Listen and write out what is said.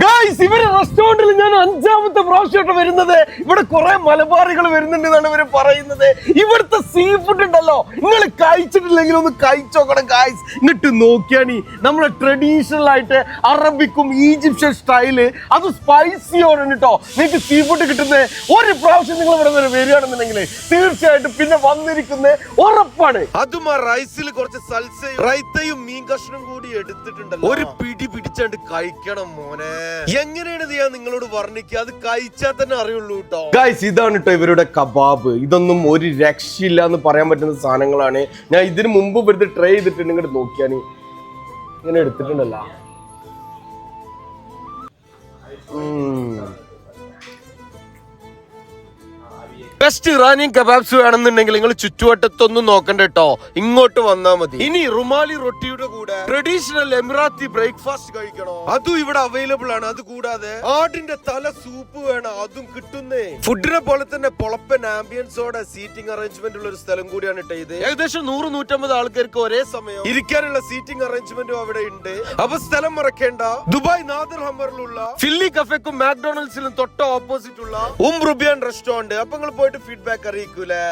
Guys, ഇവര് റെസ്റ്റോറന്റിൽ ഞാൻ 5ാമത്തെ പ്രാവശ്യമായിട്ട് വരുന്നത്. ഇവിടെ കുറെ മലബാറികൾ വരുന്നുണ്ട് എന്നാണ് ഇവര് പറയുന്നത്. ഇവിടുത്തെ സീ ഫുഡ് ഉണ്ടല്ലോ, നിങ്ങൾ കഴിച്ചിട്ടില്ലെങ്കിൽ ഒന്ന് കഴിച്ചോക്കണം ഗൈസ്. ഇങ്ങോട്ട് നോക്കിയാണി നമ്മുടെ ട്രഡീഷണൽ ആയിട്ട് അറബിക്കും ഈജിപ്ഷ്യൻ സ്റ്റൈല്, അത് സ്പൈസിയോടെ കേട്ടോ നിങ്ങൾക്ക് സീ ഫുഡ് കിട്ടുന്നത്. ഒരു പ്രാവശ്യം നിങ്ങൾ ഇവിടെ നിന്ന് വരികയാണെന്നുണ്ടെങ്കിൽ തീർച്ചയായിട്ടും പിന്നെ വന്നിരിക്കുന്നത് ഉറപ്പാണ്. അതും ആ റൈസിൽ കുറച്ച് സൽസയും റൈത്തയും മീൻ കഷ്ണം കൂടി എടുത്തിട്ടുണ്ടല്ലോ, ഒരു പിടി പിടിച്ചാണ്ട് കഴിക്കണം മോനെ. എങ്ങനെയാണ് ഞാൻ നിങ്ങളോട് വർണ്ണിക്കുക, അത് കഴിച്ചാൽ തന്നെ അറിയുള്ളൂ കേട്ടോ ഗൈസ്. ഇതാണ് കേട്ടോ ഇവരുടെ കബാബ്. ഇതൊന്നും ഒരു രക്ഷയില്ല എന്ന് പറയാൻ പറ്റുന്ന സാധനങ്ങളാണ്. ഞാൻ ഇതിന് മുമ്പ് വെറുതെ ട്രൈ ചെയ്തിട്ടുണ്ട്. ഇങ്ങോട്ട് നോക്കിയാണ് ഇങ്ങനെ എടുത്തിട്ടുണ്ടല്ലോ. ബെസ്റ്റ് ഇറാനിയൻ കബാബ്സ് വേണമെന്നുണ്ടെങ്കിൽ നിങ്ങൾ ചുറ്റുവട്ടത്തൊന്നും നോക്കണ്ട കേട്ടോ, ഇങ്ങോട്ട് വന്നാൽ മതി. ഇനി റുമാലി റൊട്ടിയുടെ കൂടെ ട്രഡീഷണൽ എമിറാത്തി ബ്രേക്ക്ഫാസ്റ്റ് കഴിക്കണോ, അതും ഇവിടെ അവൈലബിൾ ആണ്. അത് കൂടാതെ ആടിന്റെ തല സൂപ്പ് വേണം, അതും കിട്ടുന്നേ. ഫുഡിനെ പോലെ തന്നെ പൊളപ്പൻ ആംബിയൻസോടെ സീറ്റിംഗ് അറേഞ്ച്മെന്റ് ഉള്ള ഒരു സ്ഥലം കൂടിയാണ് കേട്ടോ ഇത്. ഏകദേശം 100-150 ആൾക്കാർക്ക് ഒരേ സമയം ഇരിക്കാനുള്ള സീറ്റിംഗ് അറേഞ്ച്മെന്റും അവിടെ ഉണ്ട്. അപ്പൊ സ്ഥലം മറക്കേണ്ട, ദുബായ് നാദർ ഹമ്മറിലുള്ള ഫില്ലി കഫേക്കും മാക്ഡൊണാൾഡ്സിലും തൊട്ട് ഓപ്പോസിറ്റ് ഉള്ള റുബിയാൻ റെസ്റ്റോറന്റ്. അപ്പൊ നിങ്ങൾ പോയിട്ട് ഫീഡ്ബാക്ക് അറിയിക്കൂലേ.